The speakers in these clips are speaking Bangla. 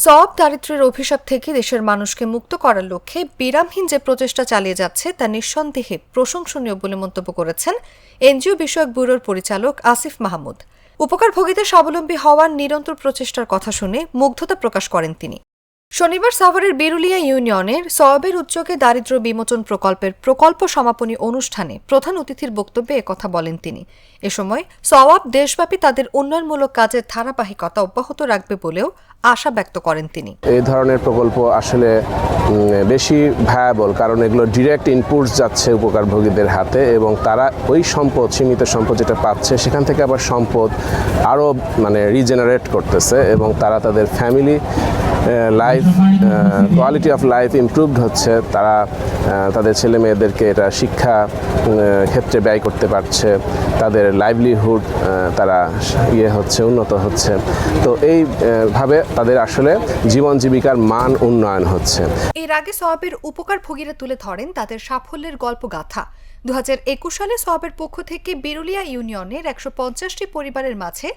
সওয়াব দারিদ্র্যের অভিশাপ থেকে দেশের মানুষকে মুক্ত করার লক্ষ্যে বিরামহীন যে প্রচেষ্টা চালিয়ে যাচ্ছে তা নিঃসন্দেহে প্রশংসনীয় বলে মন্তব্য করেছেন এনজিও বিষয়ক ব্যুরোর পরিচালক আসিফ মাহমুদ। উপকারভোগীদের স্বাবলম্বী হওয়ার নিরন্তর প্রচেষ্টার কথা শুনে মুগ্ধতা প্রকাশ করেন তিনি। শনিবার সাভারের বিরুলিয়া ইউনিয়নের সওয়াবের উদ্যোগে দারিদ্র্য বিমোচন প্রকল্পের প্রকল্প সমাপনী অনুষ্ঠানে প্রধান অতিথির বক্তব্যে একথা বলেন তিনি। এ সময় সওয়াব দেশব্যাপী তাদের উন্নয়নমূলক কাজের ধারাবাহিকতা অব্যাহত রাখবে বলেও আশা ব্যক্ত করেন তিনি। এই ধরনের প্রকল্প আসলে বেশি ভায়াবল, কারণ এগুলো ডিরেক্ট ইনপুটস যাচ্ছে উপকারভোগীদের হাতে এবং তারা ওই সম্পদ, সীমিত সম্পদ যেটা পাচ্ছে সেখান থেকে আবার সম্পদ আরও রিজেনারেট করতেছে এবং তারা তাদের family life quality of life improved হচ্ছে। তারা তাদের ছেলে মেয়েদেরকে এটা শিক্ষা ক্ষেত্রে ব্যয় করতে পারছে, তাদের লাইভলিহুড তারা উন্নত হচ্ছে। তো এইভাবে তাদের আসলে জীবন জীবিকার মান উন্নয়ন হচ্ছে। এর আগে সওয়াবের উপকারভোগীরা তুলে ধরেন তাদের সাফল্যের গল্পগাথা। 2021 সালে সওয়াবের পক্ষ থেকে বিরুলিয়া ইউনিয়নের 150টি পরিবারের মাঝে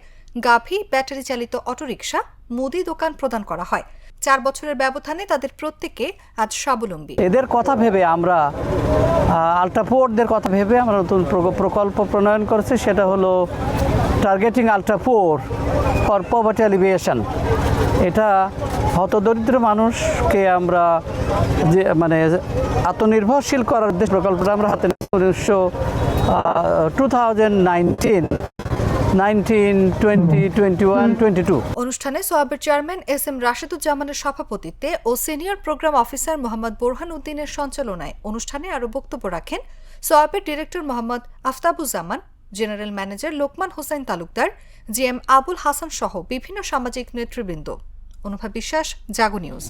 গাভী, ব্যাটারি চালিত অটোরিকশা, মুদি দোকান প্রদান করা হয়। 4 বছরের ব্যবধানে তাদের প্রত্যেকে আজ স্বাবলম্বী। এদের কথা ভেবে আমরা আল্ট্রাপোর্টদের কথা ভেবে আমরা নতুন প্রকল্প প্রণয়ন করেছি, সেটা হলো টার্গেটিং আল্ট্রাপোর ফর পভার্টি এলিভিয়েশন। এটা হতদরিদ্র মানুষকে আমরা যে আত্মনির্ভরশীল করার উদ্দেশ্যে প্রকল্পটা আমরা হাতে 2019, 20, 21, 22। অনুষ্ঠানে সওয়াবের চেয়ারম্যান এস এম রাশেদুজ্জামানের সভাপতিত্বে ও senior programme officer Mohammad Borhan উদ্দিনের সঞ্চালনায় অনুষ্ঠানে আরও বক্তব্য রাখেন সওয়াবের director Mohammad Aftabuzzaman, general manager Lokman Hossain Talukdar, GM Abul Hasan সহ বিভিন্ন সামাজিক নেতৃবৃন্দ। অনুভা বিশ্বাস, জাগো নিউজ।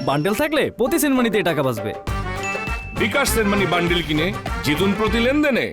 বান্ডেল থাকলে প্রতি সেনমানিতে টাকা বাঁচবে। বিকাশ সেনমানি বান্ডেল কিনে জিতুন প্রতি লেনদেনে।